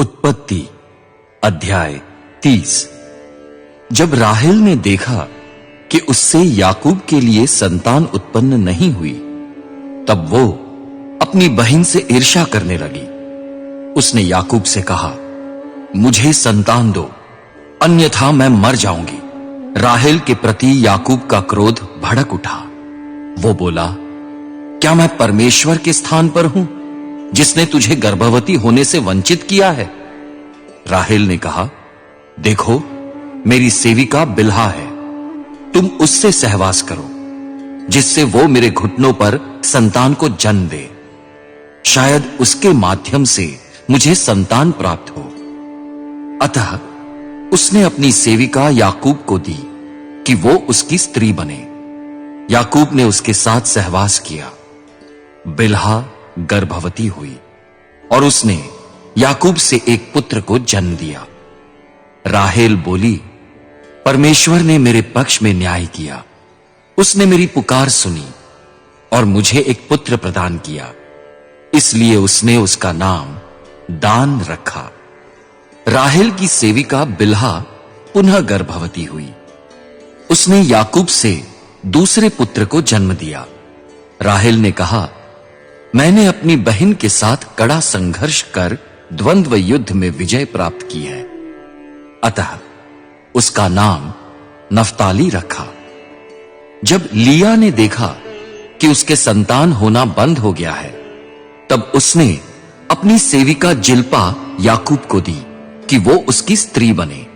उत्पत्ति अध्याय 30। जब राहेल ने देखा कि उससे याकूब के लिए संतान उत्पन्न नहीं हुई, तब वो अपनी बहन से ईर्ष्या करने लगी। उसने याकूब से कहा, मुझे संतान दो, अन्यथा मैं मर जाऊंगी। राहेल के प्रति याकूब का क्रोध भड़क उठा। वो बोला, क्या मैं परमेश्वर के स्थान पर हूं जिसने तुझे गर्भवती होने से वंचित किया है? राहेल ने कहा, देखो, मेरी सेविका बिल्हा है, तुम उससे सहवास करो, जिससे वो मेरे घुटनों पर संतान को जन्म दे। शायद उसके माध्यम से मुझे संतान प्राप्त हो। अतः उसने अपनी सेविका याकूब को दी कि वो उसकी स्त्री बने। याकूब ने उसके साथ सहवास किया। बिल्हा गर्भवती हुई और उसने याकूब से एक पुत्र को जन्म दिया। राहेल बोली, परमेश्वर ने मेरे पक्ष में न्याय किया। उसने मेरी पुकार सुनी और मुझे एक पुत्र प्रदान किया। इसलिए उसने उसका नाम दान रखा। राहेल की सेविका बिल्हा पुनः गर्भवती हुई। उसने याकूब से दूसरे पुत्र को जन्म दिया। राहेल ने कहा, मैंने अपनी बहन के साथ कड़ा संघर्ष कर द्वंद्व युद्ध में विजय प्राप्त की है। अतः उसका नाम नफ्ताली रखा। जब लिया ने देखा कि उसके संतान होना बंद हो गया है, तब उसने अपनी सेविका जिल्पा याकूब को दी कि वो उसकी स्त्री बने।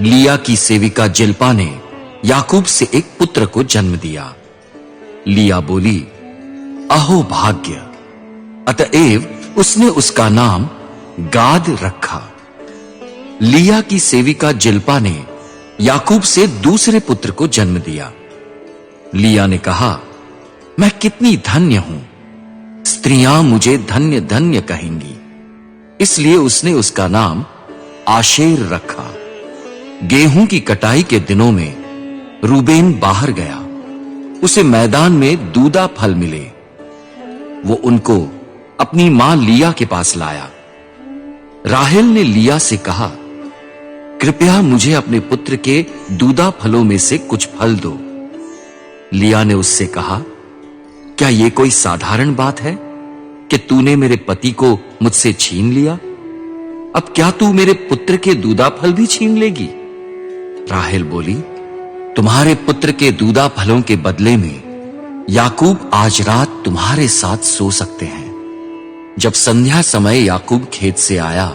लिया की सेविका जिल्पा ने याकूब से एक पुत्र को जन्म दिया। लिया बोली, अहो भाग्य। अतएव उसने उसका नाम गाद रखा। लिया की सेविका जिल्पा ने याकूब से दूसरे पुत्र को जन्म दिया। लिया ने कहा, मैं कितनी धन्य हूं, स्त्रियां मुझे धन्य धन्य कहेंगी। इसलिए उसने उसका नाम आशेर रखा। गेहूं की कटाई के दिनों में रूबेन बाहर गया। उसे मैदान में दूदा फल मिले। वो उनको अपनी मां लिया के पास लाया। राहेल ने लिया से कहा, कृपया मुझे अपने पुत्र के दूदा फलों में से कुछ फल दो। लिया ने उससे कहा, क्या यह कोई साधारण बात है कि तूने मेरे पति को मुझसे छीन लिया? अब क्या तू मेरे पुत्र के दूदा फल भी छीन लेगी? राहेल बोली, तुम्हारे पुत्र के दूदा फलों के बदले में याकूब आज रात तुम्हारे साथ सो सकते हैं। जब संध्या समय याकूब खेत से आया,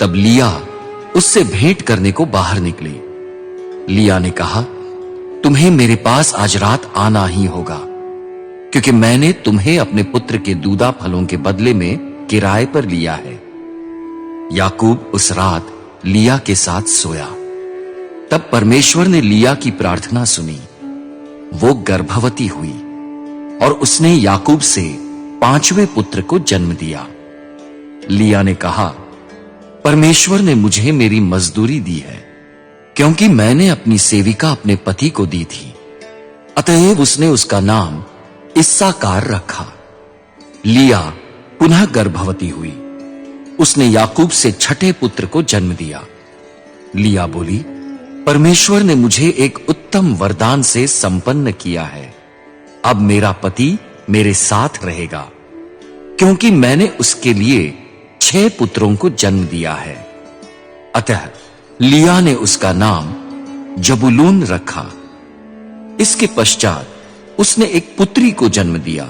तब लिया उससे भेंट करने को बाहर निकली। लिया ने कहा, तुम्हें मेरे पास आज रात आना ही होगा, क्योंकि मैंने तुम्हें अपने पुत्र के दूदा फलों के बदले में किराए पर लिया है। याकूब उस रात लिया के साथ सोया। तब परमेश्वर ने लिया की प्रार्थना सुनी। वो गर्भवती हुई और उसने याकूब से पांचवें पुत्र को जन्म दिया। लिया ने कहा, परमेश्वर ने मुझे मेरी मजदूरी दी है, क्योंकि मैंने अपनी सेविका अपने पति को दी थी। अतएव उसने उसका नाम इस्साकार रखा। लिया पुनः गर्भवती हुई। उसने याकूब से छठे पुत्र को जन्म दिया। लिया बोली, परमेश्वर ने मुझे एक उत्तम वरदान से संपन्न किया है। अब मेरा पति मेरे साथ रहेगा, क्योंकि मैंने उसके लिए 6 पुत्रों को जन्म दिया है। अतः लिया ने उसका नाम जबूलून रखा। इसके पश्चात उसने एक पुत्री को जन्म दिया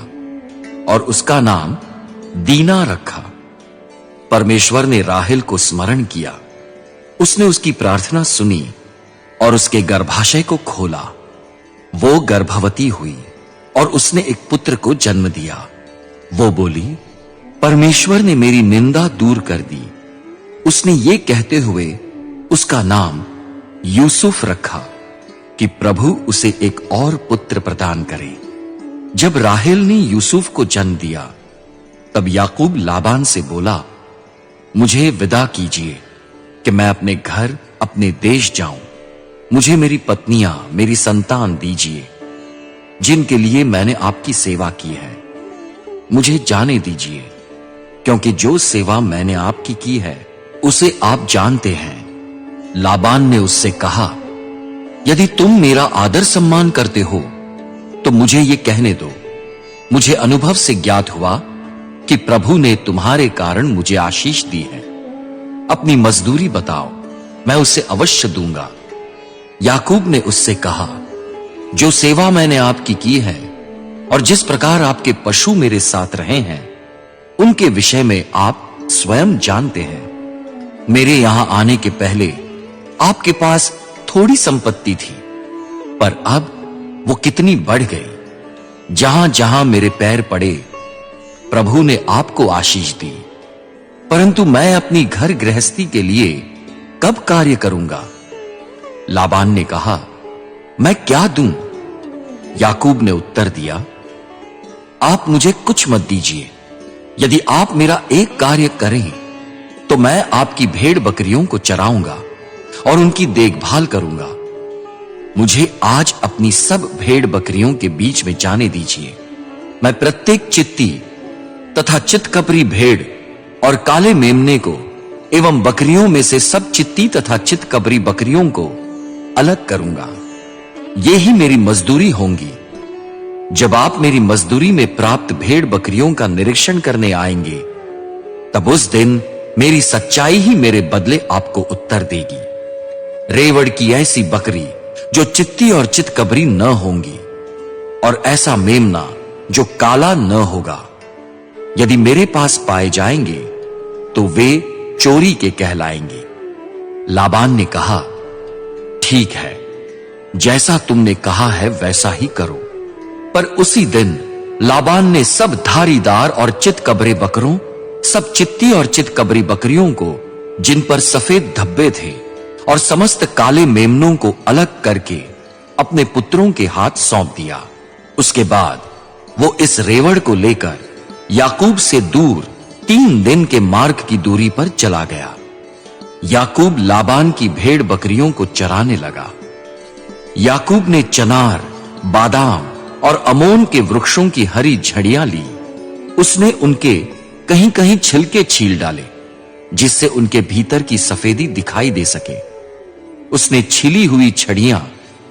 और उसका नाम दीना रखा। परमेश्वर ने राहेल को स्मरण किया। उसने उसकी प्रार्थना सुनी और उसके गर्भाशय को खोला। वो गर्भवती हुई और उसने एक पुत्र को जन्म दिया। वो बोली, परमेश्वर ने मेरी निंदा दूर कर दी। उसने ये कहते हुए उसका नाम यूसुफ रखा कि प्रभु उसे एक और पुत्र प्रदान करे। जब राहेल ने यूसुफ को जन्म दिया, तब याकूब लाबान से बोला, मुझे विदा कीजिए कि मैं अपने घर अपने देश जाऊं। मुझे मेरी पत्नियां, मेरी संतान दीजिए, जिनके लिए मैंने आपकी सेवा की है। मुझे जाने दीजिए, क्योंकि जो सेवा मैंने आपकी की है उसे आप जानते हैं। लाबान ने उससे कहा, यदि तुम मेरा आदर सम्मान करते हो तो मुझे ये कहने दो। मुझे अनुभव से ज्ञात हुआ कि प्रभु ने तुम्हारे कारण मुझे आशीष दी है। अपनी मजदूरी बताओ, मैं उसे अवश्य दूंगा। याकूब ने उससे कहा, जो सेवा मैंने आपकी की है और जिस प्रकार आपके पशु मेरे साथ रहे हैं, उनके विषय में आप स्वयं जानते हैं। मेरे यहां आने के पहले आपके पास थोड़ी संपत्ति थी, पर अब वो कितनी बढ़ गई। जहां जहां मेरे पैर पड़े, प्रभु ने आपको आशीष दी। परंतु मैं अपनी घर गृहस्थी के लिए कब कार्य करूंगा? लाबान ने कहा, मैं क्या दूं? याकूब ने उत्तर दिया, आप मुझे कुछ मत दीजिए। यदि आप मेरा एक कार्य करें तो मैं आपकी भेड़ बकरियों को चराऊंगा और उनकी देखभाल करूंगा। मुझे आज अपनी सब भेड़ बकरियों के बीच में जाने दीजिए। मैं प्रत्येक चित्ती तथा चितकबरी भेड़ और काले मेमने को एवं बकरियों में से सब चित्ती तथा चितकबरी बकरियों को अलग करूंगा। ये ही मेरी मजदूरी होंगी। जब आप मेरी मजदूरी में प्राप्त भेड़ बकरियों का निरीक्षण करने आएंगे, तब उस दिन मेरी सच्चाई ही मेरे बदले आपको उत्तर देगी। रेवड़ की ऐसी बकरी जो चित्ती और चितकबरी न होंगी, और ऐसा मेमना जो काला न होगा, यदि मेरे पास पाए जाएंगे तो वे चोरी के कहलाएंगे। लाबान ने कहा, ठीक है, जैसा तुमने कहा है वैसा ही करो। पर उसी दिन लाबान ने सब धारीदार और चितकबरे बकरों, सब चित्ती और चितकबरी बकरियों को, जिन पर सफेद धब्बे थे, और समस्त काले मेमनों को अलग करके अपने पुत्रों के हाथ सौंप दिया। उसके बाद वो इस रेवड़ को लेकर याकूब से दूर 3 दिन के मार्ग की दूरी पर चला गया। याकूब लाबान की भेड़ बकरियों को चराने लगा। याकूब ने चनार, बादाम और अमोन के वृक्षों की हरी झड़ियां ली। उसने उनके कहीं-कहीं छिलके छील डाले, जिससे उनके भीतर की सफेदी दिखाई दे सके। उसने छिली हुई छड़ियां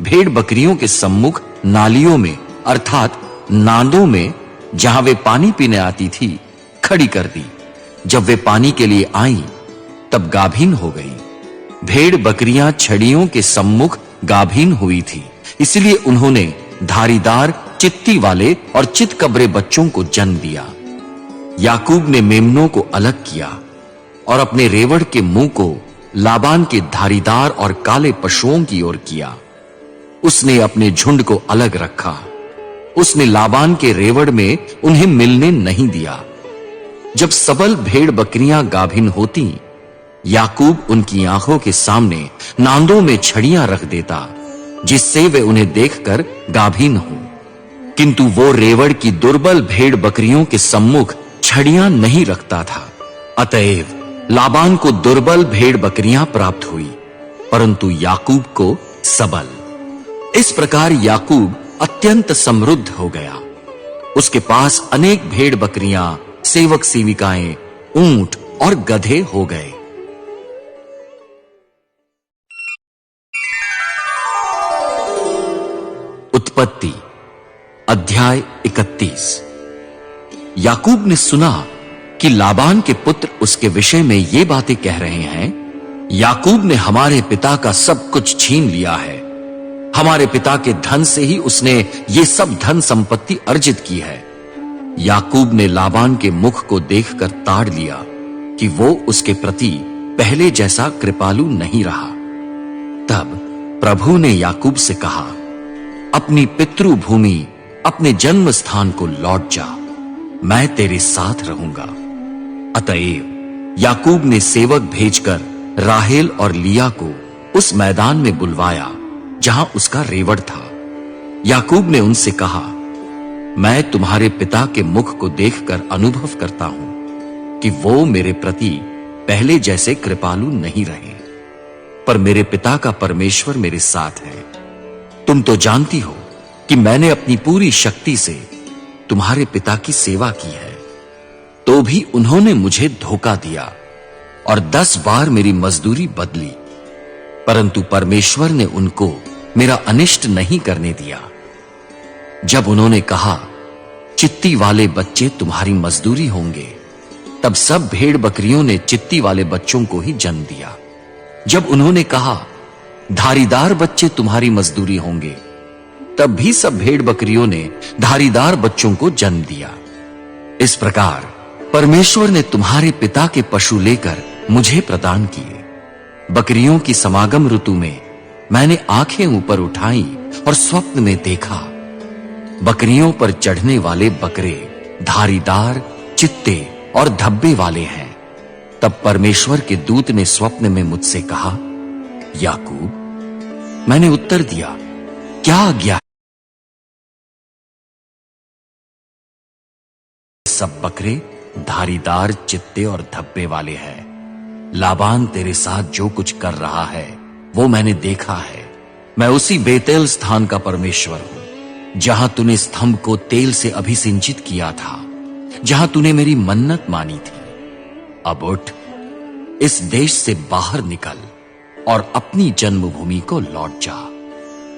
भेड़ बकरियों के सम्मुख नालियों में, अर्थात नांदों में, जहां वे पानी पीने आती थी, खड़ी कर दी। जब वे पानी के लिए आईं, तब गाभीन हो गई। भेड़ बकरियां छड़ियों के सम्मुख गाभीन हुई थी, इसलिए उन्होंने धारीदार, चित्ती वाले और चितकबरे बच्चों को जन्म दिया। याकूब ने मेमनों को अलग किया और अपने रेवड़ के मुंह को लाबान के धारीदार और काले पशुओं की ओर किया। उसने अपने झुंड को अलग रखा। उसने लाबान के रेवड़ में उन्हें मिलने नहीं दिया। जब सबल भेड़ बकरियां गाभिन होती, याकूब उनकी आंखों के सामने नांदों में छड़ियां रख देता, जिससे वे उन्हें देखकर गाभिन हो। किंतु वो रेवड़ की दुर्बल भेड़ बकरियों के सम्मुख छड़ियां नहीं रखता था। अतएव लाबान को दुर्बल भेड़ बकरियां प्राप्त हुई, परंतु याकूब को सबल। इस प्रकार याकूब अत्यंत समृद्ध हो गया। उसके पास अनेक भेड़ बकरियां, सेवक सेविकाएं, ऊंट और गधे हो गए। उत्पत्ति अध्याय 31। याकूब ने सुना कि लाबान के पुत्र उसके विषय में ये बातें कह रहे हैं, याकूब ने हमारे पिता का सब कुछ छीन लिया है। हमारे पिता के धन से ही उसने ये सब धन संपत्ति अर्जित की है। याकूब ने लाबान के मुख को देखकर ताड़ लिया कि वो उसके प्रति पहले जैसा कृपालु नहीं रहा। तब प्रभु ने याकूब से कहा, अपनी पितृभूमि, अपने जन्म स्थान को लौट जा, मैं तेरे साथ रहूंगा। अतएव याकूब ने सेवक भेजकर राहेल और लिया को उस मैदान में बुलवाया जहां उसका रेवड़ था। याकूब ने उनसे कहा, मैं तुम्हारे पिता के मुख को देखकर अनुभव करता हूं कि वो मेरे प्रति पहले जैसे कृपालु नहीं रहे, पर मेरे पिता का परमेश्वर मेरे साथ है। तुम तो जानती हो कि मैंने अपनी पूरी शक्ति से तुम्हारे पिता की सेवा की है, तो भी उन्होंने मुझे धोखा दिया। और 10 बार मेरी मजदूरी बदली, परंतु परमेश्वर ने उनको मेरा अनिष्ट नहीं करने दिया। जब उन्होंने कहा, चित्ती वाले बच्चे तुम्हारी मजदूरी होंगे, तब सब भेड़ बकरियों ने चित्ती वाले बच्चों को ही जन्म दिया। जब उन्होंने कहा, धारीदार बच्चे तुम्हारी मजदूरी होंगे, तब भी सब भेड़ बकरियों ने धारीदार बच्चों को जन्म दिया। इस प्रकार परमेश्वर ने तुम्हारे पिता के पशु लेकर मुझे प्रदान किए। बकरियों की समागम ऋतु में मैंने आंखें ऊपर उठाई और स्वप्न में देखा, बकरियों पर चढ़ने वाले बकरे धारीदार, चित्ते और धब्बे वाले हैं। तब परमेश्वर के दूत ने स्वप्न में मुझसे कहा, याकूब। मैंने उत्तर दिया, क्या आज्ञा? सब बकरे धारीदार, चित्ते और धब्बे वाले हैं। लाबान तेरे साथ जो कुछ कर रहा है वो मैंने देखा है। मैं उसी बेतेल स्थान का परमेश्वर हूं जहां तूने स्तंभ को तेल से अभिसिंचित किया था, जहां तूने मेरी मन्नत मानी थी। अब उठ, इस देश से बाहर निकल और अपनी जन्मभूमि को लौट जा।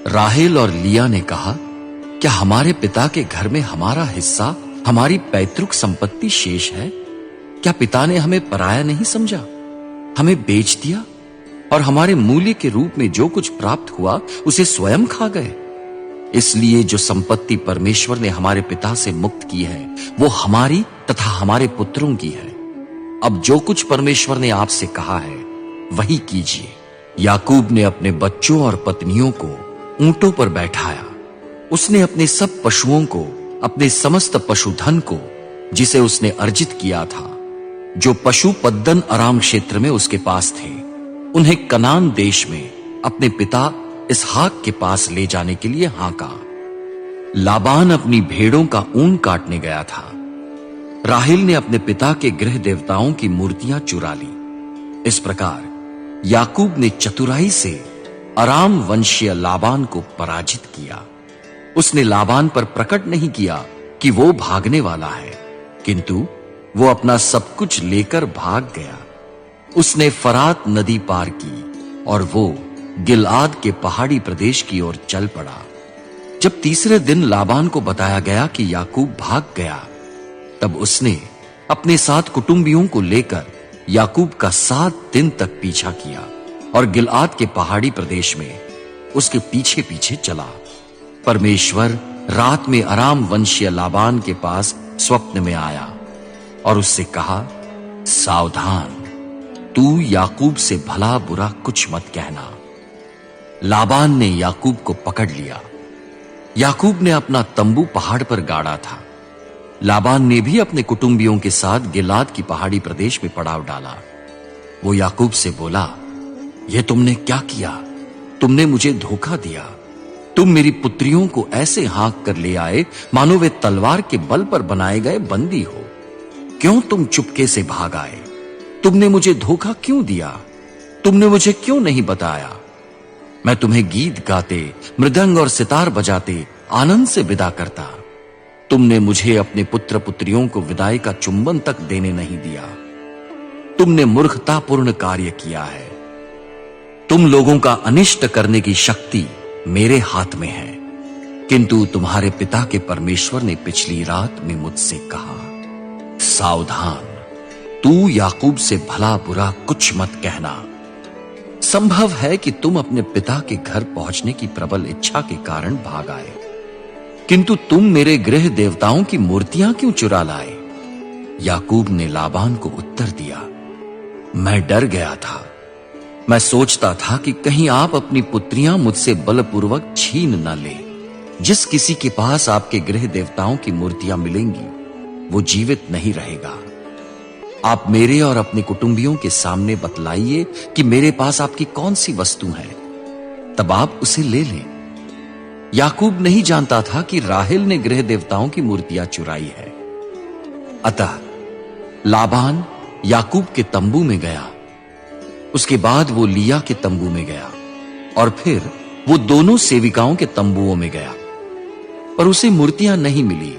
राहेल और लिया ने कहा, क्या हमारे पिता के घर में हमारा हिस्सा, हमारी पैतृक संपत्ति शेष है? क्या पिता ने हमें पराया नहीं समझा, हमें बेच दिया और हमारे मूल्य के रूप में जो कुछ प्राप्त हुआ उसे स्वयं खा गए? इसलिए जो संपत्ति परमेश्वर ने हमारे पिता से मुक्त की है वो हमारी तथा हमारे पुत्रों की है। अब जो कुछ परमेश्वर ने आपसे कहा है वही कीजिए। याकूब ने अपने बच्चों और पत्नियों को ऊंटों पर बैठाया। उसने अपने सब पशुओं को, अपने समस्त पशुधन को, जिसे उसने अर्जित किया था, जो पशु पद्दन अराम क्षेत्र में उसके पास थे, उन्हें कनान देश में अपने पिता इसहाक के पास ले जाने के लिए हाँका। लाबान अपनी भेड़ों का ऊन काटने गया था। राहेल ने अपने पिता के गृह देवताओं की मूर्तियां चुरा ली। इस प्रकार याकूब ने चतुराई से अराम वंशीय लाबान को पराजित किया। उसने लाबान पर प्रकट नहीं किया कि वो भागने वाला है, किंतु वो अपना सब कुछ लेकर भाग गया। उसने फरात नदी पार की और वो गिलआद के पहाड़ी प्रदेश की ओर चल पड़ा। जब तीसरे दिन लाबान को बताया गया कि याकूब भाग गया, तब उसने अपने 7 कुटुंबियों को लेकर याकूब का 7 दिन तक पीछा किया और गिलआद के पहाड़ी प्रदेश में उसके पीछे पीछे चला। परमेश्वर रात में अराम वंशीय लाबान के पास स्वप्न में आया और उससे कहा, सावधान, तू याकूब से भला बुरा कुछ मत कहना। लाबान ने याकूब को पकड़ लिया। याकूब ने अपना तंबू पहाड़ पर गाड़ा था। लाबान ने भी अपने कुटुंबियों के साथ गिलाद की पहाड़ी प्रदेश में पड़ाव डाला। वो याकूब से बोला, यह तुमने क्या किया? तुमने मुझे धोखा दिया। तुम मेरी पुत्रियों को ऐसे हाँक कर ले आए मानो वे तलवार के बल पर बनाए गए बंदी हो। क्यों तुम चुपके से भाग आए? तुमने मुझे धोखा क्यों दिया? तुमने मुझे क्यों नहीं बताया? मैं तुम्हें गीत गाते, मृदंग और सितार बजाते आनंद से विदा करता। तुमने मुझे अपने पुत्र पुत्रियों को विदाई का चुंबन तक देने नहीं दिया। तुमने मूर्खतापूर्ण कार्य किया है। तुम लोगों का अनिष्ट करने की शक्ति मेरे हाथ में है। किंतु तुम्हारे पिता के परमेश्वर ने पिछली रात में मुझसे कहा, सावधान, तू याकूब से भला बुरा कुछ मत कहना। संभव है कि तुम अपने पिता के घर पहुंचने की प्रबल इच्छा के कारण भाग आए, किंतु तुम मेरे गृह देवताओं की मूर्तियां क्यों चुरा लाए? याकूब ने लाबान को उत्तर दिया, मैं डर गया था। मैं सोचता था कि कहीं आप अपनी पुत्रियां मुझसे बलपूर्वक छीन न ले। जिस किसी के पास आपके गृह देवताओं की मूर्तियां मिलेंगी वो जीवित नहीं रहेगा। आप मेरे और अपने कुटुंबियों के सामने बतलाइए कि मेरे पास आपकी कौन सी वस्तु है, तब आप उसे ले लें। याकूब नहीं जानता था कि राहेल ने गृह देवताओं की मूर्तियां चुराई है। अतः लाबान याकूब के तंबू में गया, उसके बाद वो लिया के तंबू में गया और फिर वो दोनों सेविकाओं के तंबुओं में गया, पर उसे मूर्तियां नहीं मिली।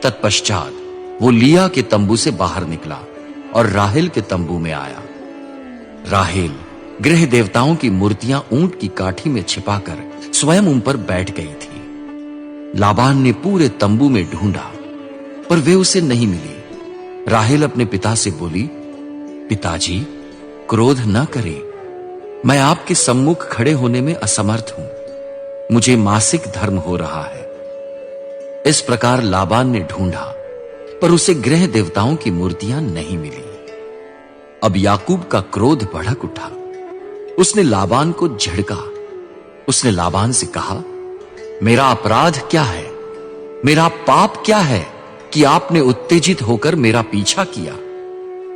तत्पश्चात वो लिया के तंबू से बाहर निकला और राहेल के तंबू में आया। राहेल गृह देवताओं की मूर्तियां ऊंट की काठी में छिपाकर स्वयं उन पर बैठ गई थी। लाबान ने पूरे तंबू में ढूंढा, पर वे उसे नहीं मिली। राहेल अपने पिता से बोली, पिताजी, क्रोध न करें, मैं आपके सम्मुख खड़े होने में असमर्थ हूं, मुझे मासिक धर्म हो रहा है। इस प्रकार लाबान ने ढूंढा, पर उसे गृह देवताओं की मूर्तियां नहीं मिली। अब याकूब का क्रोध भड़क उठा, उसने लाबान को झिड़का। उसने लाबान से कहा, मेरा अपराध क्या है, मेरा पाप क्या है कि आपने उत्तेजित होकर मेरा पीछा किया?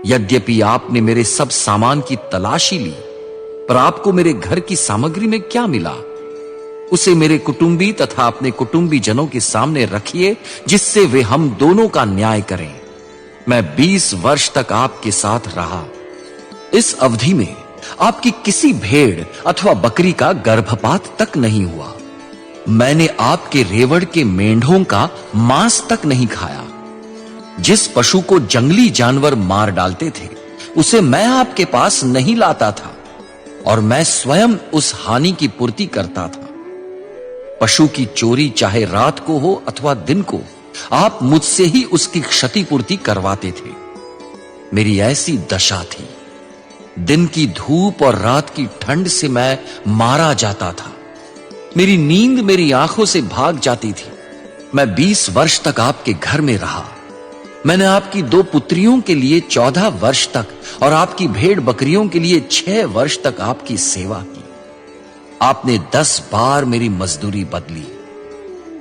यद्यपि आपने मेरे सब सामान की तलाशी ली, पर आपको मेरे घर की सामग्री में क्या मिला? उसे मेरे कुटुंबी तथा अपने कुटुंबी जनों के सामने रखिए, जिससे वे हम दोनों का न्याय करें। मैं 20 वर्ष तक आपके साथ रहा। इस अवधि में आपकी किसी भेड़ अथवा बकरी का गर्भपात तक नहीं हुआ। मैंने आपके रेवड़ के मेंढों का मांस तक नहीं खाया। जिस पशु को जंगली जानवर मार डालते थे, उसे मैं आपके पास नहीं लाता था, और मैं स्वयं उस हानि की पूर्ति करता था। पशु की चोरी चाहे रात को हो अथवा दिन को, आप मुझसे ही उसकी क्षतिपूर्ति करवाते थे। मेरी ऐसी दशा थी, दिन की धूप और रात की ठंड से मैं मारा जाता था। मेरी नींद मेरी आंखों से भाग जाती थी। मैं 20 वर्ष तक आपके घर में रहा। मैंने आपकी 2 पुत्रियों के लिए 14 वर्ष तक और आपकी भेड़ बकरियों के लिए 6 वर्ष तक आपकी सेवा की। आपने 10 बार मेरी मजदूरी बदली।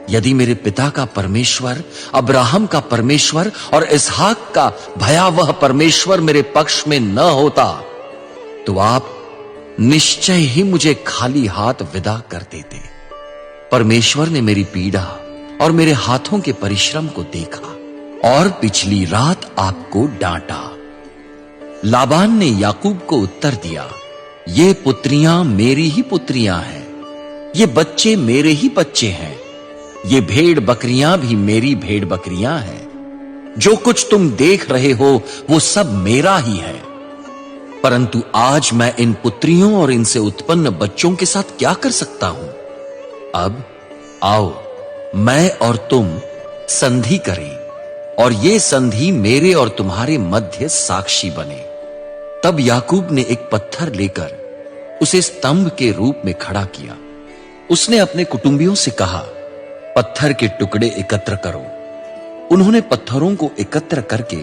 यदि मेरे पिता का परमेश्वर, अब्राहम का परमेश्वर और इसहाक का भयावह परमेश्वर मेरे पक्ष में न होता, तो आप निश्चय ही मुझे खाली हाथ विदा कर देते। परमेश्वर ने मेरी पीड़ा और मेरे हाथों के परिश्रम को देखा और पिछली रात आपको डांटा। लाबान ने याकूब को उत्तर दिया, ये पुत्रियां मेरी ही पुत्रियां हैं, ये बच्चे मेरे ही बच्चे हैं, ये भेड़ बकरियां भी मेरी भेड़ बकरियां हैं। जो कुछ तुम देख रहे हो वो सब मेरा ही है। परंतु आज मैं इन पुत्रियों और इनसे उत्पन्न बच्चों के साथ क्या कर सकता हूं? अब आओ, मैं और तुम संधि करें, और ये संधि मेरे और तुम्हारे मध्य साक्षी बने। तब याकूब ने एक पत्थर लेकर उसे स्तंभ के रूप में खड़ा किया। उसने अपने कुटुंबियों से कहा, पत्थर के टुकड़े एकत्र करो। उन्होंने पत्थरों को एकत्र करके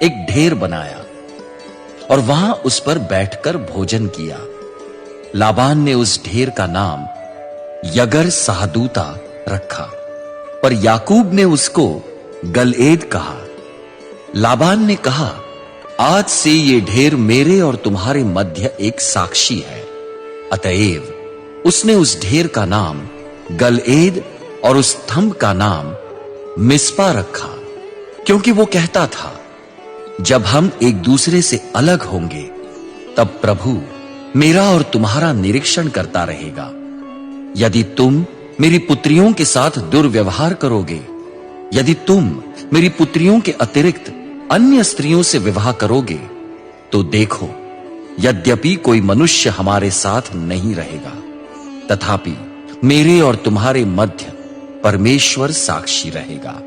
एक ढेर बनाया और वहां उस पर बैठकर भोजन किया। लाबान ने उस ढेर का नाम यगर साहदूता रखा, पर याकूब ने उसको गलएद कहा। लाबान ने कहा, आज से ये ढेर मेरे और तुम्हारे मध्य एक साक्षी है। अतएव उसने उस ढेर का नाम गलएद और उस स्तंभ का नाम मिस्पा रखा, क्योंकि वो कहता था, जब हम एक दूसरे से अलग होंगे, तब प्रभु मेरा और तुम्हारा निरीक्षण करता रहेगा। यदि तुम मेरी पुत्रियों के साथ दुर्व्यवहार करोगे, यदि तुम मेरी पुत्रियों के अतिरिक्त अन्य स्त्रियों से विवाह करोगे, तो देखो, यद्यपि कोई मनुष्य हमारे साथ नहीं रहेगा, तथापि मेरे और तुम्हारे मध्य परमेश्वर साक्षी रहेगा।